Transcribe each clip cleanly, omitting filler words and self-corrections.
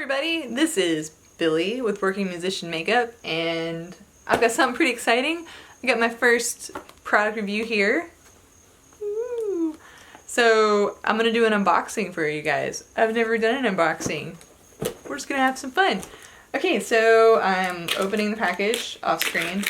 everybody, this is Billy with Working Musician Makeup, and I've got something pretty exciting. I got my first product review here. Ooh. So I'm gonna do an unboxing for you guys. I've never done an unboxing. We're just gonna have some fun. Okay, so I'm opening the package off screen.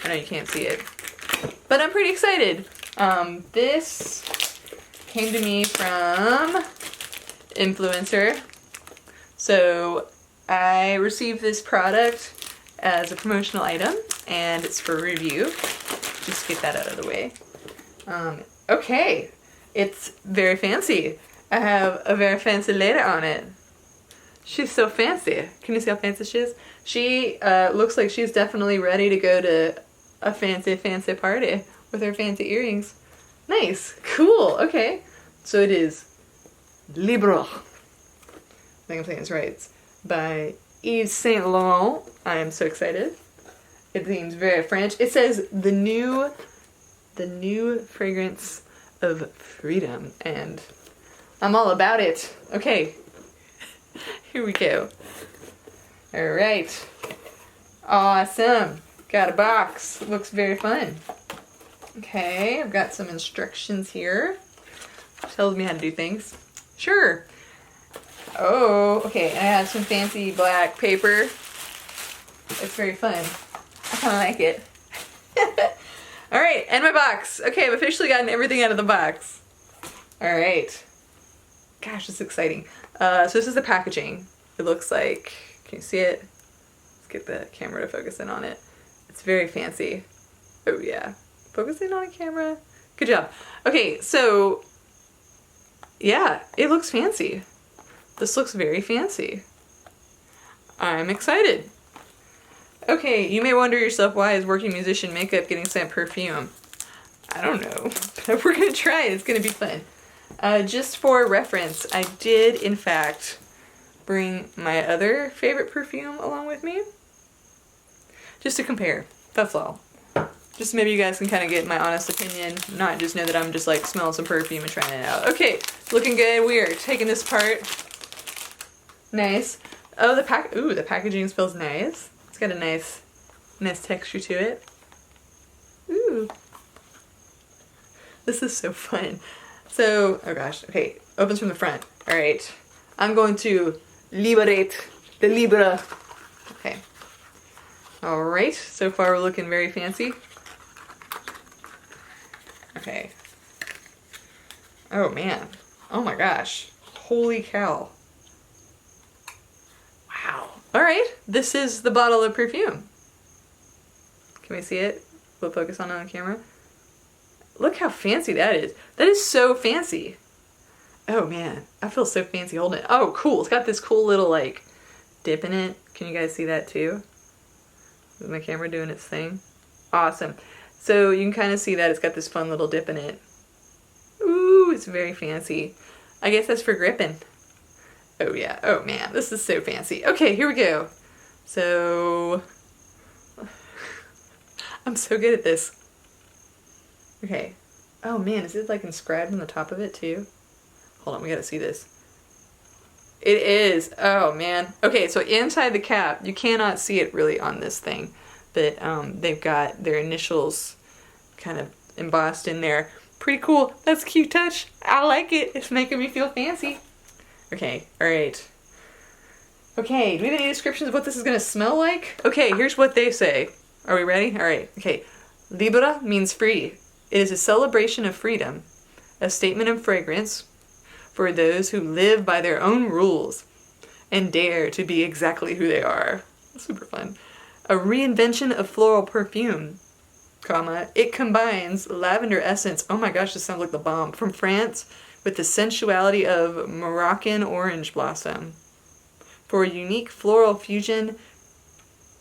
I know you can't see it, but I'm pretty excited. This came to me from Influencer. So I received this product as a promotional item and it's for review. Just get that out of the way. Okay, it's very fancy. I have a very fancy lady on it. She's so fancy. Can you see how fancy she is? She looks like she's definitely ready to go to a fancy party with her fancy earrings. Nice, cool, okay. So it is Libre. I think I'm saying it's right. It's by Yves Saint Laurent. I am so excited. It seems very French. It says the new fragrance of freedom, and I'm all about it. Okay, here we go. All right, awesome. Got a box. Looks very fun. Okay, I've got some instructions here. Tells me how to do things. Sure. Oh, okay, I have some fancy black paper. It's very fun. I kind of like it. Alright, and my box. Okay, I've officially gotten everything out of the box. Alright. Gosh, this is exciting. So this is the packaging. It looks like, can you see it? Let's get the camera to focus in on it. It's very fancy. Oh yeah. Focusing on a camera. Good job. Okay, so yeah, it looks fancy. This looks very fancy. I'm excited. Okay, you may wonder yourself, why is Working Musician Makeup getting sent perfume? I don't know, but we're gonna try it. It's gonna be fun. Just for reference, I did in fact bring my other favorite perfume along with me. Just to compare, that's all. Just maybe you guys can kind of get my honest opinion, not just know that I'm just like smelling some perfume and trying it out. Okay, looking good. We are taking this apart. Nice. Oh, the packaging smells nice. It's got a nice texture to it. Ooh. This is so fun. So, oh gosh, okay, opens from the front. All right, I'm going to liberate the Libre. Okay. All right, so far we're looking very fancy. Okay. Oh man. Oh my gosh. Holy cow. Wow. Alright, this is the bottle of perfume. Can we see it? We'll focus on it on camera. Look how fancy that is. That is so fancy. Oh man, I feel so fancy holding it. Oh cool, it's got this cool little like dip in it. Can you guys see that too? Is my camera doing its thing? Awesome. So you can kind of see that it's got this fun little dip in it. Ooh, it's very fancy. I guess that's for gripping. Oh yeah, oh man, this is so fancy. Okay, here we go. So, I'm so good at this. Okay. Oh man, is it like inscribed on the top of it too? Hold on, we gotta see this. It is, oh man. Okay, so inside the cap, you cannot see it really on this thing, but they've got their initials kind of embossed in there. Pretty cool. That's a cute touch. I like it. It's making me feel fancy. Okay, alright. Okay, do we have any descriptions of what this is going to smell like? Okay, here's what they say. Are we ready? Alright, okay. Libre means free. It is a celebration of freedom, a statement of fragrance for those who live by their own rules and dare to be exactly who they are. Super fun. A reinvention of floral perfume, comma, it combines lavender essence, oh my gosh, this sounds like the bomb, from France with the sensuality of Moroccan orange blossom for a unique floral fusion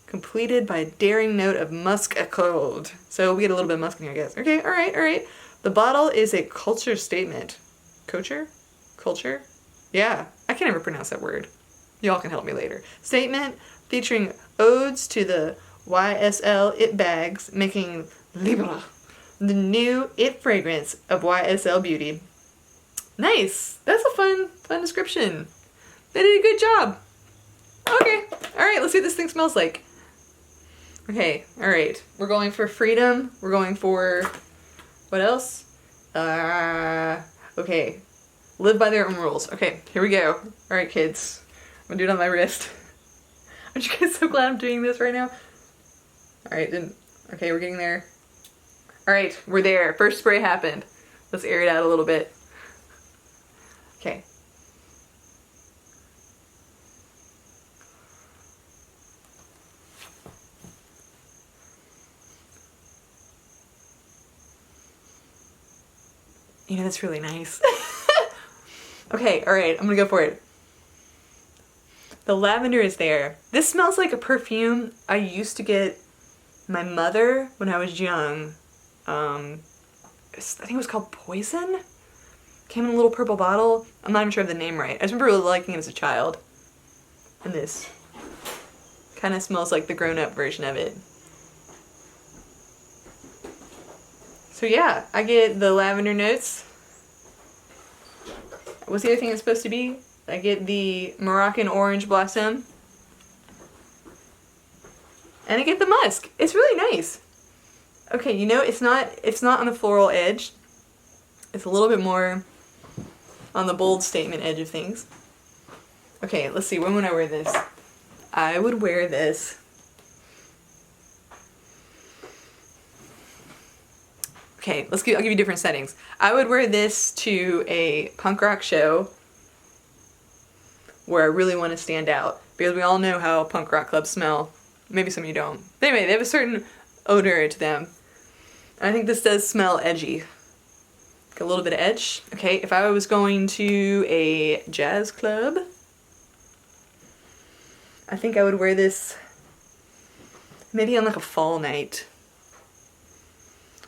completed by a daring note of musk accord. So we get a little bit of musk in here, I guess. Okay, alright, alright. The bottle is a culture statement. Culture? Culture? Yeah, I can't ever pronounce that word. Y'all can help me later. Statement featuring odes to the YSL It bags, making Libre the new It fragrance of YSL Beauty. Nice! That's a fun description. They did a good job. Okay, alright, let's see what this thing smells like. Okay, alright. We're going for freedom. We're going for... what else? Okay. Live by their own rules. Okay, here we go. Alright, kids. I'm gonna do it on my wrist. Aren't you guys so glad I'm doing this right now? Alright, then. Okay, we're getting there. Alright, we're there. First spray happened. Let's air it out a little bit. Okay. You know, that's really nice. Okay, alright, I'm gonna go for it. The lavender is there. This smells like a perfume I used to get my mother when I was young. I think it was called Poison? Came in a little purple bottle. I'm not even sure of the name right. I just remember really liking it as a child. And this kind of smells like the grown-up version of it. So yeah, I get the lavender notes. What's the other thing it's supposed to be? I get the Moroccan orange blossom. And I get the musk. It's really nice. Okay, you know, it's not on the floral edge. It's a little bit more on the bold statement edge of things. Okay, let's see, when would I wear this? I would wear this. Okay, I'll give you different settings. I would wear this to a punk rock show where I really want to stand out, because we all know how punk rock clubs smell. Maybe some of you don't. But anyway, they have a certain odor to them. And I think this does smell edgy. Like a little bit of edge. Okay, if I was going to a jazz club, I think I would wear this maybe on like a fall night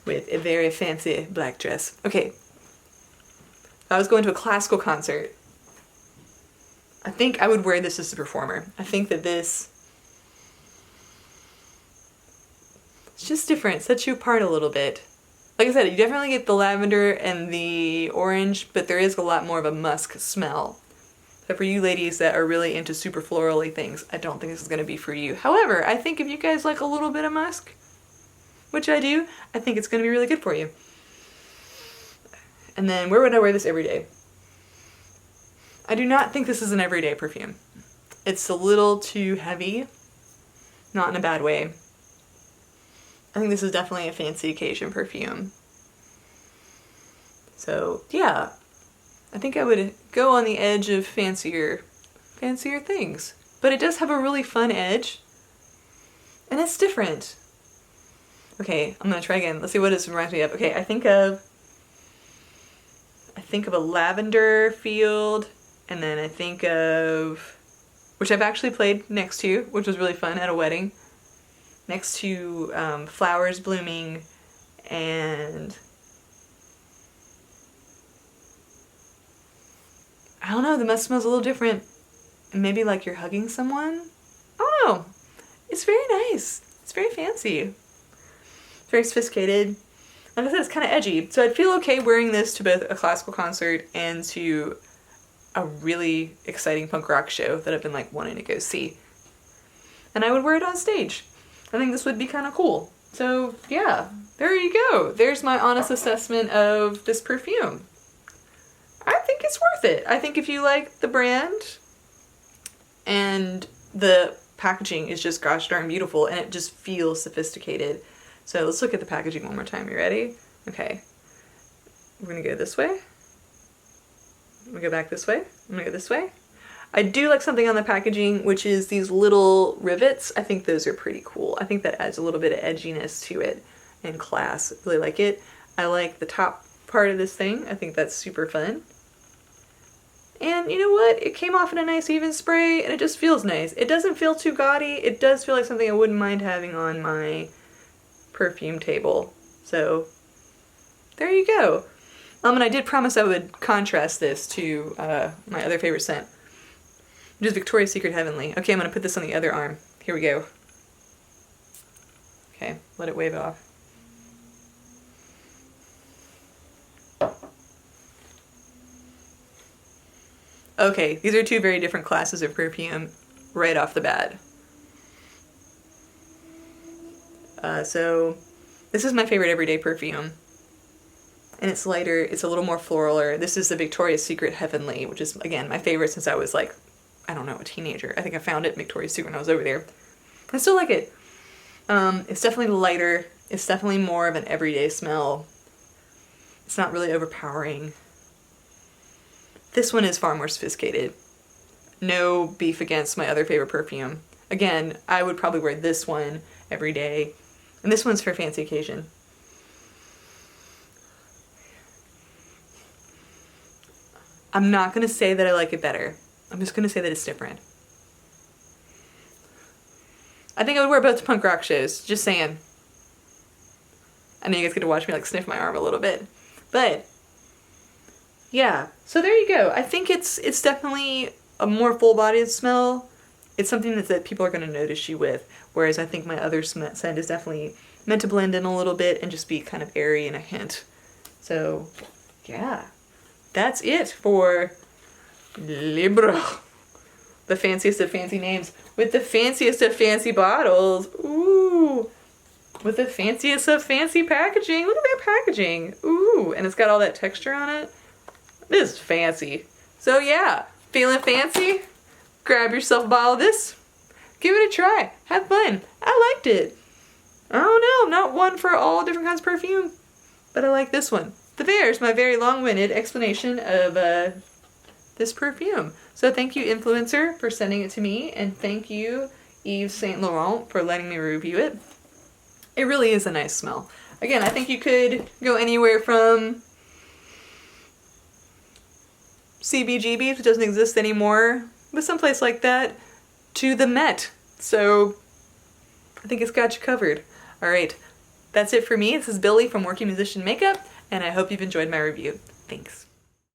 with a very fancy black dress. Okay, if I was going to a classical concert, I think I would wear this as a performer. I think that this, it's just different, sets you apart a little bit. Like I said, you definitely get the lavender and the orange, but there is a lot more of a musk smell. So for you ladies that are really into super florally things, I don't think this is going to be for you. However, I think if you guys like a little bit of musk, which I do, I think it's going to be really good for you. And then where would I wear this every day? I do not think this is an everyday perfume. It's a little too heavy, not in a bad way. I think this is definitely a fancy occasion perfume. So yeah, I think I would go on the edge of fancier things. But it does have a really fun edge, and it's different. Okay, I'm gonna try again. Let's see what this reminds me of. Okay, I think of a lavender field, and then I think of, which I've actually played next to, which was really fun at a wedding, next to flowers blooming, and I don't know, the musk smells a little different. And maybe like you're hugging someone? I don't know. It's very nice. It's very fancy. Very sophisticated. Like I said, it's kind of edgy. So I'd feel okay wearing this to both a classical concert and to a really exciting punk rock show that I've been like wanting to go see. And I would wear it on stage. I think this would be kind of cool. So yeah, there you go. There's my honest assessment of this perfume. I think it's worth it. I think if you like the brand and the packaging is just gosh darn beautiful and it just feels sophisticated. So let's look at the packaging one more time. You ready? Okay. We're gonna go this way. I'm gonna go back this way. I'm gonna go this way. I do like something on the packaging, which is these little rivets. I think those are pretty cool. I think that adds a little bit of edginess to it and class. I really like it. I like the top part of this thing. I think that's super fun. And you know what? It came off in a nice even spray and it just feels nice. It doesn't feel too gaudy. It does feel like something I wouldn't mind having on my perfume table. So there you go. And I did promise I would contrast this to my other favorite scent, which is Victoria's Secret Heavenly. Okay, I'm gonna put this on the other arm. Here we go. Okay, let it wave off. Okay, these are two very different classes of perfume. right off the bat. So this is my favorite everyday perfume. And it's lighter, it's a little more floraler. This is the Victoria's Secret Heavenly, which is, again, my favorite since I was like, I don't know, a teenager. I think I found it at Victoria's Secret when I was over there. I still like it. It's definitely lighter. It's definitely more of an everyday smell. It's not really overpowering. This one is far more sophisticated. No beef against my other favorite perfume. Again, I would probably wear this one every day. And this one's for a fancy occasion. I'm not going to say that I like it better. I'm just going to say that it's different. I think I would wear both to punk rock shows. Just saying. I know you guys get to watch me like sniff my arm a little bit. But yeah, so there you go. I think it's definitely a more full-bodied smell. It's something that people are going to notice you with. Whereas I think my other scent is definitely meant to blend in a little bit and just be kind of airy and a hint. So yeah, that's it for Libre. The fanciest of fancy names with the fanciest of fancy bottles. Ooh. With the fanciest of fancy packaging. Look at that packaging. Ooh. And it's got all that texture on it. This is fancy. So yeah, feeling fancy? Grab yourself a bottle of this. Give it a try. Have fun. I liked it. I don't know. I'm not one for all different kinds of perfume. But I like this one. There's my very long-winded explanation of this perfume. So thank you, influencer, for sending it to me, and thank you, Yves Saint Laurent, for letting me review it. It really is a nice smell. Again, I think you could go anywhere from CBGB, which doesn't exist anymore, but someplace like that, to the Met. So I think it's got you covered. All right, that's it for me. This is Billy from Working Musician Makeup, and I hope you've enjoyed my review. Thanks.